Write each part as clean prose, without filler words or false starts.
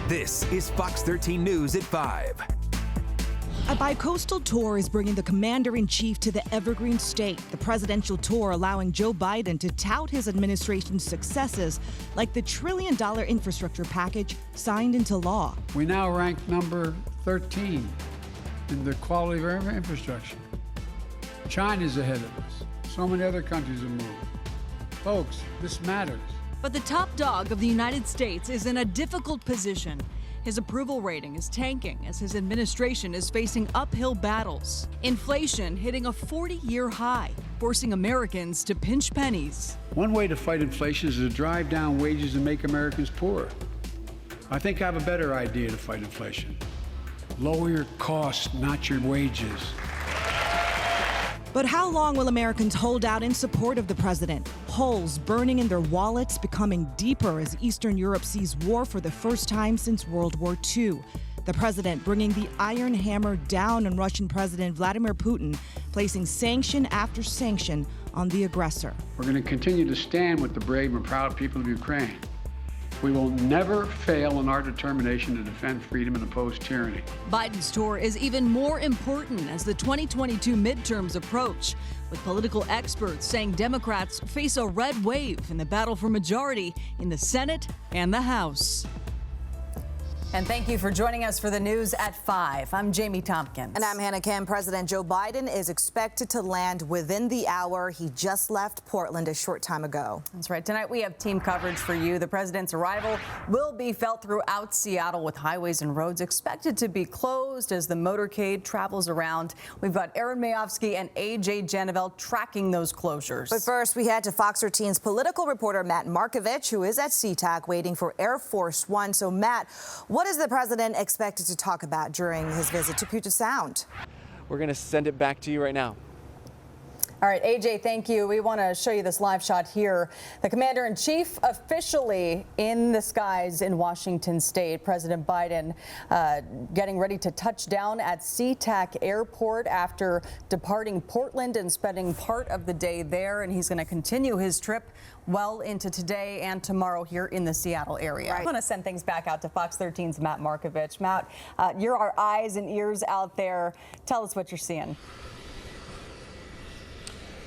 This is Fox 13 News at 5. A bicoastal tour is bringing the commander-in-chief to the Evergreen State. The presidential tour allowing Joe Biden to tout his administration's successes, like the $1 trillion infrastructure package signed into law. We now rank number 13 in the quality of our infrastructure. China's ahead of us. So many other countries have moved. Folks, this matters. But the top dog of the United States is in a difficult position. His approval rating is tanking as his administration is facing uphill battles. Inflation hitting a 40-year high, forcing Americans to pinch pennies. One way to fight inflation is to drive down wages and make Americans poorer. I think I have a better idea to fight inflation. Lower your costs, not your wages. But how long will Americans hold out in support of the president? Holes burning in their wallets becoming deeper as Eastern Europe sees war for the first time since World War II. The president bringing the iron hammer down on Russian President Vladimir Putin, placing sanction after sanction on the aggressor. We're going to continue to stand with the brave and proud people of Ukraine. We will never fail in our determination to defend freedom and oppose tyranny. Biden's tour is even more important as the 2022 midterms approach, with political experts saying Democrats face a red wave in the battle for majority in the Senate and the House. And thank you for joining us for the news at 5. I'm Jamie Tompkins. And I'm Hannah Kim. President Joe Biden is expected to land within the hour. He just left Portland a short time ago. That's right. Tonight we have team coverage for you. The president's arrival will be felt throughout Seattle, with highways and roads expected to be closed as the motorcade travels around. We've got Aaron Mayovsky and AJ Janavel tracking those closures. But first, we head to Fox 13's political reporter Matt Markovich, who is at SeaTac waiting for Air Force One. So, Matt, what is the president expected to talk about during his visit to Puget Sound? We're going to send it back to you right now. All right, AJ, thank you. We want to show you this live shot here. The commander-in-chief officially in the skies in Washington State. President Biden getting ready to touch down at SeaTac Airport after departing Portland and spending part of the day there. And he's going to continue his trip well into today and tomorrow here in the Seattle area. Right. I want to send things back out to Fox 13's Matt Markovich. Matt, you're our eyes and ears out there. Tell us what you're seeing.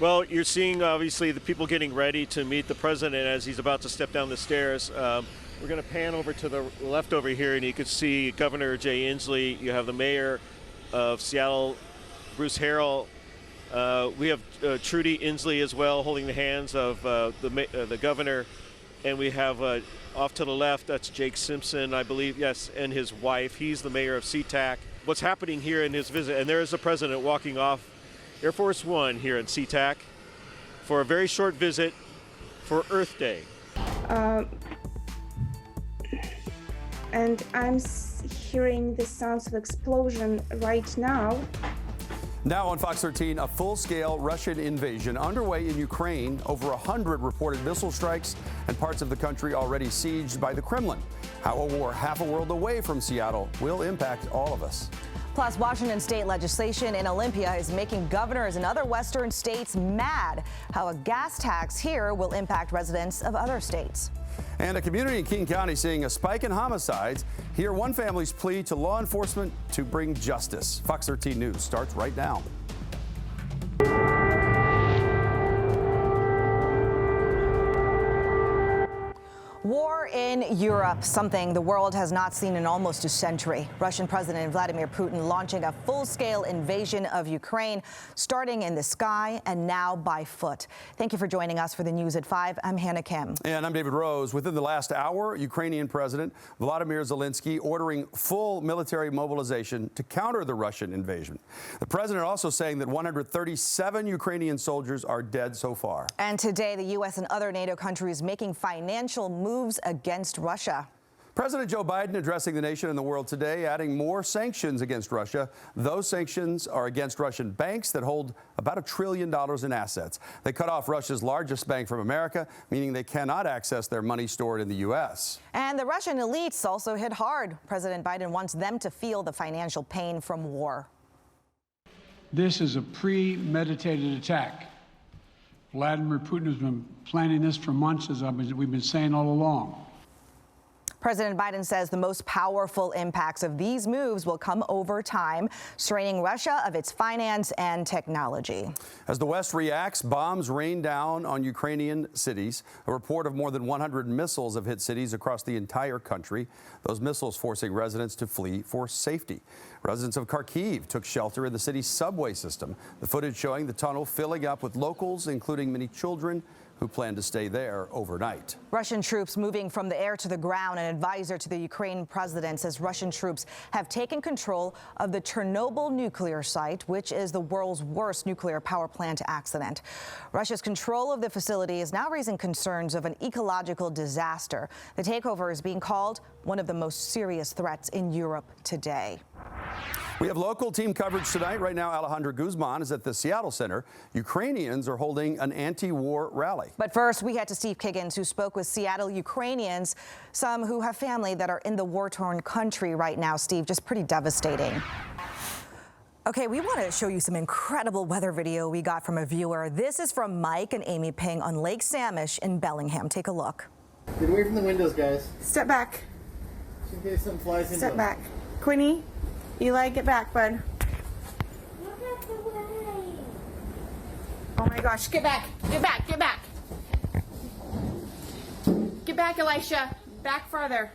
Well, you're seeing, obviously, the people getting ready to meet the president as he's about to step down the stairs. We're going to pan over to the left over here, and you can see Governor Jay Inslee. You have the mayor of Seattle, Bruce Harrell. We have Trudy Inslee as well, holding the hands of the governor. And we have off to the left, that's Jake Simpson, I believe, yes, and his wife. He's the mayor of SeaTac. What's happening here in his visit, and there is the president walking off Air Force One here in SeaTac for a very short visit for Earth Day. And I'm hearing the sounds of explosion right now. Now on Fox 13, a full-scale Russian invasion underway in Ukraine. Over 100 reported missile strikes and parts of the country already sieged by the Kremlin. How a war half a world away from Seattle will impact all of us. Plus, Washington state legislation in Olympia is making governors in other western states mad. How a gas tax here will impact residents of other states. And a community in King County seeing a spike in homicides. Hear one family's plea to law enforcement to bring justice. Fox 13 News starts right now. War in Europe, something the world has not seen in almost a century. Russian President Vladimir Putin launching a full-scale invasion of Ukraine, starting in the sky and now by foot. Thank you for joining us for the news at 5. I'm Hannah Kim. And I'm David Rose. Within the last hour, Ukrainian President Volodymyr Zelensky ordering full military mobilization to counter the Russian invasion. The president also saying that 137 Ukrainian soldiers are dead so far. And today, the U.S. and other NATO countries making financial moves against Russia. President Joe Biden addressing the nation and the world today, adding more sanctions against Russia. Those sanctions are against Russian banks that hold about $1 trillion in assets. They cut off Russia's largest bank from America, meaning they cannot access their money stored in the U.S. And the Russian elites also hit hard. President Biden wants them to feel the financial pain from war. This is a premeditated attack. Vladimir Putin has been planning this for months, as we've been saying all along. President Biden says the most powerful impacts of these moves will come over time, straining Russia of its finance and technology. As the West reacts, bombs rain down on Ukrainian cities. A report of more than 100 missiles have hit cities across the entire country. Those missiles forcing residents to flee for safety. Residents of Kharkiv took shelter in the city's subway system. The footage showing the tunnel filling up with locals, including many children who plan to stay there overnight. Russian troops moving from the air to the ground. An advisor to the Ukraine president says Russian troops have taken control of the Chernobyl nuclear site, which is the world's worst nuclear power plant accident. Russia's control of the facility is now raising concerns of an ecological disaster. The takeover is being called one of the most serious threats in Europe today. We have local team coverage tonight. Right now, Alejandra Guzman is at the Seattle Center. Ukrainians are holding an anti-war rally. But first, we head to Steve Kiggins, who spoke with Seattle Ukrainians, some who have family that are in the war-torn country right now. Steve, just pretty devastating. Okay, we want to show you some incredible weather video we got from a viewer. This is from Mike and Amy Ping on Lake Samish in Bellingham. Take a look. Get away from the windows, guys. Step back. Just in case something flies into Step them. back. Quinny, Eli, get back, bud. Oh my gosh, get back. Get back, get back. Get back, Elisha. Back farther.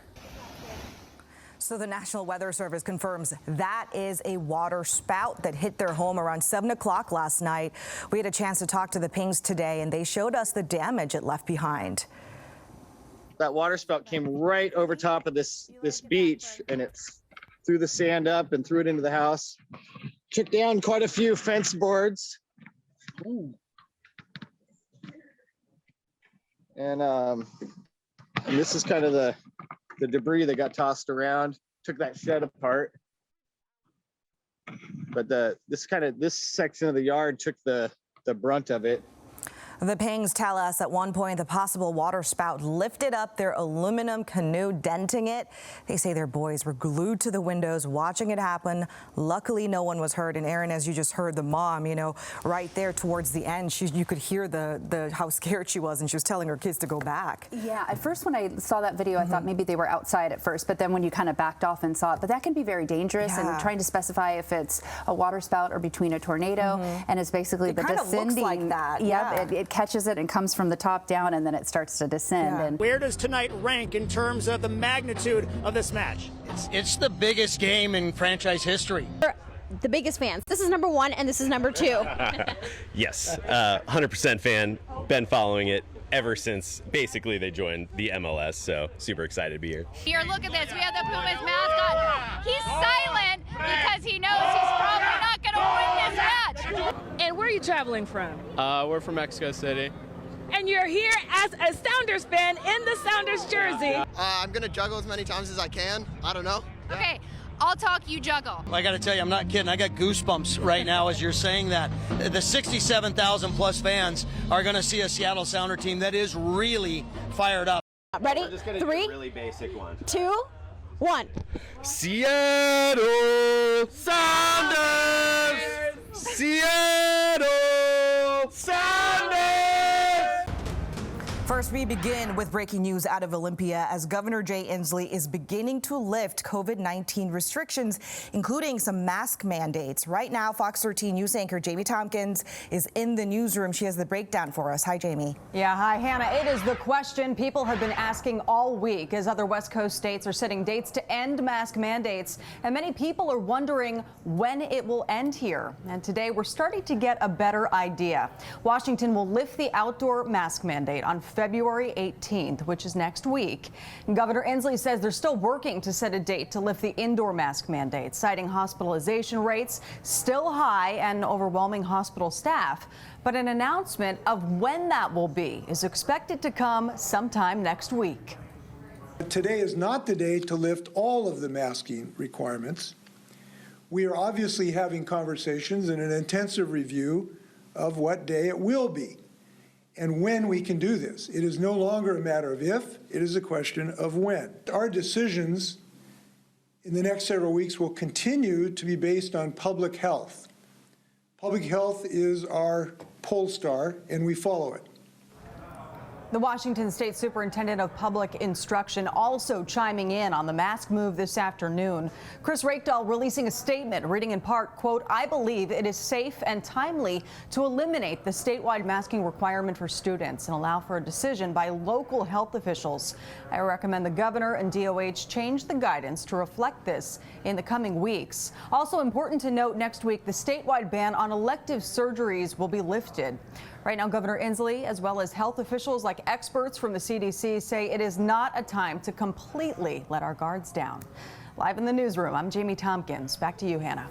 So the National Weather Service confirms that is a water spout that hit their home around 7 o'clock last night. We had a chance to talk to the Pings today, and they showed us the damage it left behind. That water spout came right over top of this beach, and it's threw the sand up and threw it into the house. Took down quite a few fence boards. Ooh. And this is kind of the debris that got tossed around. Took that shed apart. But this section of the yard took the brunt of it. The Pings tell us at one point the possible water spout lifted up their aluminum canoe, denting it. They say their boys were glued to the windows watching it happen. Luckily, no one was hurt. And Aaron, as you just heard, the mom, right there towards the end, you could hear how scared she was, and she was telling her kids to go back. Yeah, at first when I saw that video, I thought maybe they were outside at first, but then when you kind of backed off and saw it, but that can be very dangerous, and trying to specify if it's a water spout or between a tornado, and it's basically the descending. Looks like that. Yep, it catches it and comes from the top down, and then it starts to descend. And where does tonight rank in terms of the magnitude of this match? It's the biggest game in franchise history. The biggest fans. This is number 1 and this is number 2. Yes, 100% fan. Been following it ever since basically they joined the MLS, so super excited to be here. Here, look at this. We have the Pumas mascot. He's silent because he knows he's probably not going to win this match. And where are you traveling from? We're from Mexico City. And you're here as a Sounders fan in the Sounders jersey. I'm going to juggle as many times as I can. I don't know. Okay, I'll talk, you juggle. I got to tell you, I'm not kidding. I got goosebumps right now as you're saying that. The 67,000 plus fans are going to see a Seattle Sounder team that is really fired up. Ready? We're just gonna 3, do a really basic one. 2, 1. Seattle Sounders! Seattle Sounders! First, we begin with breaking news out of Olympia as Governor Jay Inslee is beginning to lift COVID-19 restrictions, including some mask mandates. Right now, Fox 13 News anchor Jamie Tompkins is in the newsroom. She has the breakdown for us. Hi, Jamie. Yeah, hi, Hannah. It is the question people have been asking all week as other West Coast states are setting dates to end mask mandates. And many people are wondering when it will end here. And today, we're starting to get a better idea. Washington will lift the outdoor mask mandate on February 18th, which is next week. Governor Inslee says they're still working to set a date to lift the indoor mask mandate, citing hospitalization rates still high and overwhelming hospital staff. But an announcement of when that will be is expected to come sometime next week. Today is not the day to lift all of the masking requirements. We are obviously having conversations and an intensive review of what day it will be and when we can do this. It is no longer a matter of if, it is a question of when. Our decisions in the next several weeks will continue to be based on public health. Public health is our poll star, and we follow it. The Washington State Superintendent of Public Instruction also chiming in on the mask move this afternoon. Chris Rakedahl releasing a statement reading in part, quote, "I believe it is safe and timely to eliminate the statewide masking requirement for students and allow for a decision by local health officials. I recommend the governor and DOH change the guidance to reflect this in the coming weeks." Also important to note, next week the statewide ban on elective surgeries will be lifted. Right now, Governor Inslee, as well as health officials like experts from the CDC, say it is not a time to completely let our guards down. Live in the newsroom, I'm Jamie Tompkins. Back to you, Hannah.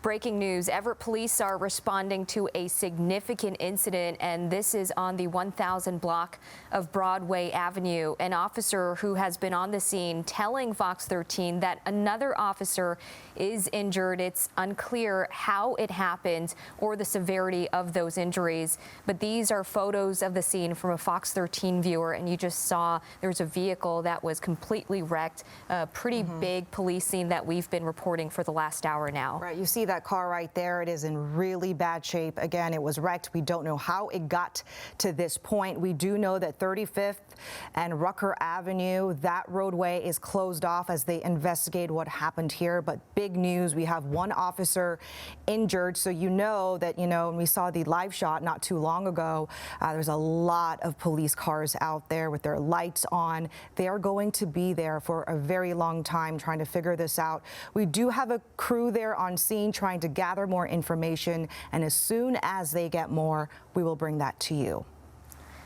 Breaking news, Everett police are responding to a significant incident, and this is on the 1000 block of Broadway Avenue. An officer who has been on the scene telling Fox 13 that another officer is injured. It's unclear how it happened or the severity of those injuries, but these are photos of the scene from a Fox 13 viewer, and you just saw there's a vehicle that was completely wrecked. A pretty big police scene that we've been reporting for the last hour now. Right, you see that car right there. It is in really bad shape. Again, it was wrecked. We don't know how it got to this point. We do know that 35th and Rucker Avenue, that roadway is closed off as they investigate what happened here. But big news, we have one officer injured. So you know that, when we saw the live shot not too long ago, there's a lot of police cars out there with their lights on. They are going to be there for a very long time trying to figure this out. We do have a crew there on scene trying to gather more information, and as soon as they get more, we will bring that to you.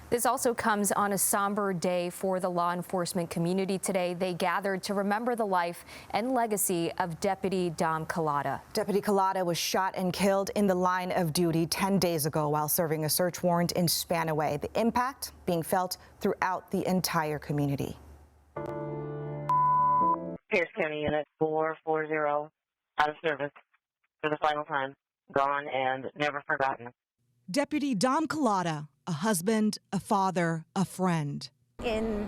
This also comes on a somber day for the law enforcement community today. They gathered to remember the life and legacy of Deputy Dom Collada. Deputy Collada was shot and killed in the line of duty 10 days ago while serving a search warrant in Spanaway. The impact being felt throughout the entire community. Pierce County Unit 440 out of service for the final time. Gone and never forgotten. Deputy Dom Collada, a husband, a father, a friend. In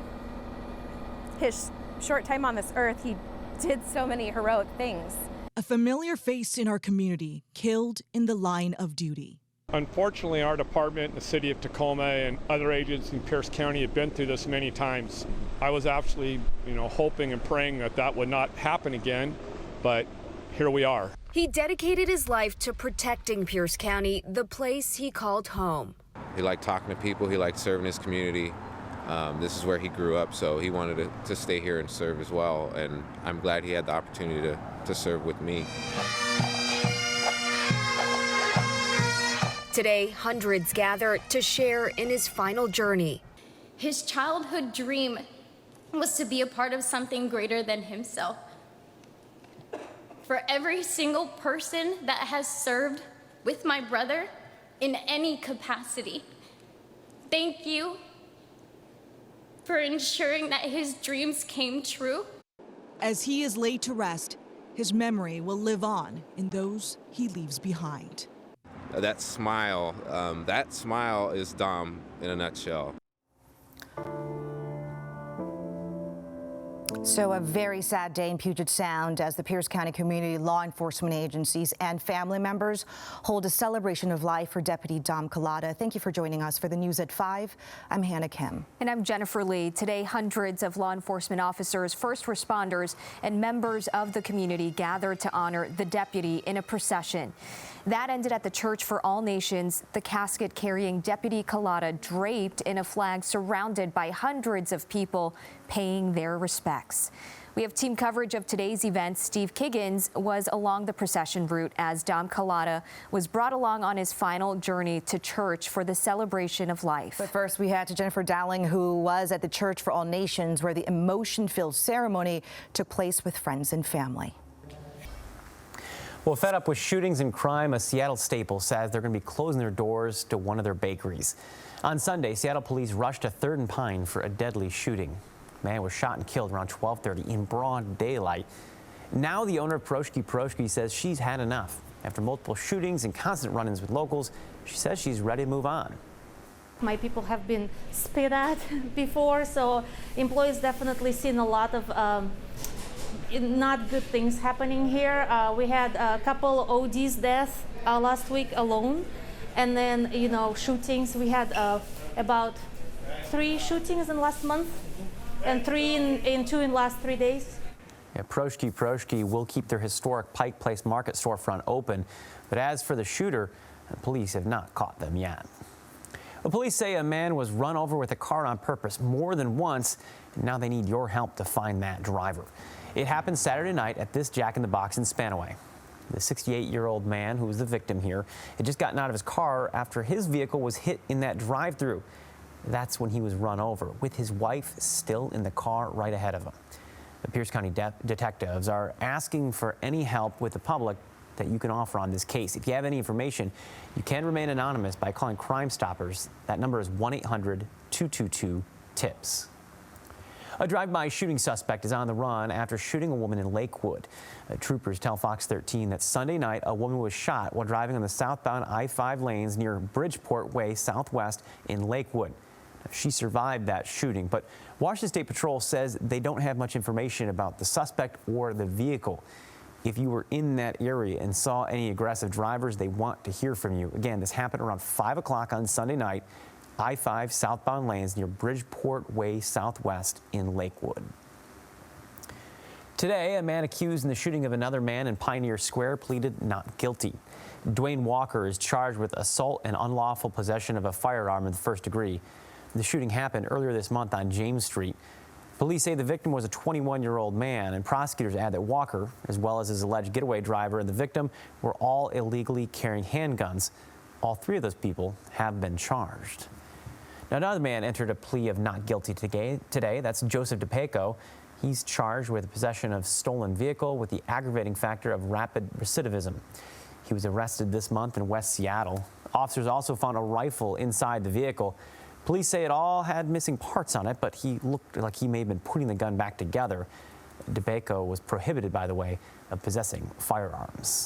his short time on this earth, he did so many heroic things. A familiar face in our community, killed in the line of duty. Unfortunately, our department in the city of Tacoma and other agencies in Pierce County have been through this many times. I was actually, hoping and praying that that would not happen again, but here we are. He dedicated his life to protecting Pierce County, the place he called home. He liked talking to people. He liked serving his community. This is where he grew up, so he wanted to stay here and serve as well. And I'm glad he had the opportunity to serve with me. Today, hundreds gather to share in his final journey. His childhood dream was to be a part of something greater than himself. For every single person that has served with my brother in any capacity, thank you for ensuring that his dreams came true. As he is laid to rest, his memory will live on in those he leaves behind. That smile is Dom in a nutshell. So a very sad day in Puget Sound as the Pierce County community, law enforcement agencies, and family members hold a celebration of life for Deputy Dom Collada. Thank you for joining us for the News at 5. I'm Hannah Kim. And I'm Jennifer Lee. Today, hundreds of law enforcement officers, first responders, and members of the community gathered to honor the deputy in a procession. That ended at the Church for All Nations, the casket carrying Deputy Collada draped in a flag surrounded by hundreds of people paying their respects. We have team coverage of today's event. Steve Kiggins was along the procession route as Dom Collada was brought along on his final journey to church for the celebration of life. But first, we had to Jennifer Dowling, who was at the Church for All Nations, where the emotion-filled ceremony took place with friends and family. Well, fed up with shootings and crime, a Seattle staple says they're going to be closing their doors to one of their bakeries. On Sunday, Seattle police rushed to 3rd and Pine for a deadly shooting. A man was shot and killed around 12:30 in broad daylight. Now the owner of Pierogi says she's had enough. After multiple shootings and constant run-ins with locals, she says she's ready to move on. My people have been spit at before, so employees definitely seen a lot of not good things happening here. We had a couple ODs deaths last week alone, and then shootings. We had about 3 shootings in last month and 2 in last 3 days. Yeah, Proshki will keep their historic Pike Place Market storefront open, but as for the shooter, the police have not caught them yet. The police say a man was run over with a car on purpose more than once, and now they need your help to find that driver. It happened Saturday night at this Jack in the Box in Spanaway. The 68-year-old man who was the victim here had just gotten out of his car after his vehicle was hit in that drive-through. That's when he was run over, with his wife still in the car right ahead of him. The Pierce County detectives are asking for any help with the public that you can offer on this case. If you have any information, you can remain anonymous by calling Crime Stoppers. That number is 1-800-222-TIPS. A drive-by shooting suspect is on the run after shooting a woman in Lakewood. Troopers tell Fox 13 that Sunday night a woman was shot while driving on the southbound I-5 lanes near Bridgeport Way Southwest in Lakewood. She survived that shooting, but Washington State Patrol says they don't have much information about the suspect or the vehicle. If you were in that area and saw any aggressive drivers, they want to hear from you. Again, this happened around 5 o'clock on Sunday night, I-5 southbound lanes near Bridgeport Way Southwest in Lakewood. Today, a man accused in the shooting of another man in Pioneer Square pleaded not guilty. Dwayne Walker is charged with assault and unlawful possession of a firearm in the first degree. The shooting happened earlier this month on James Street. Police say the victim was a 21-year-old man, and prosecutors add that Walker, as well as his alleged getaway driver and the victim, were all illegally carrying handguns. All 3 of those people have been charged. Now, another man entered a plea of not guilty today. That's Joseph DePeco. He's charged with possession of stolen vehicle with the aggravating factor of rapid recidivism. He was arrested this month in West Seattle. Officers also found a rifle inside the vehicle. Police say it all had missing parts on it, but he looked like he may have been putting the gun back together. DePeco was prohibited, by the way, of possessing firearms.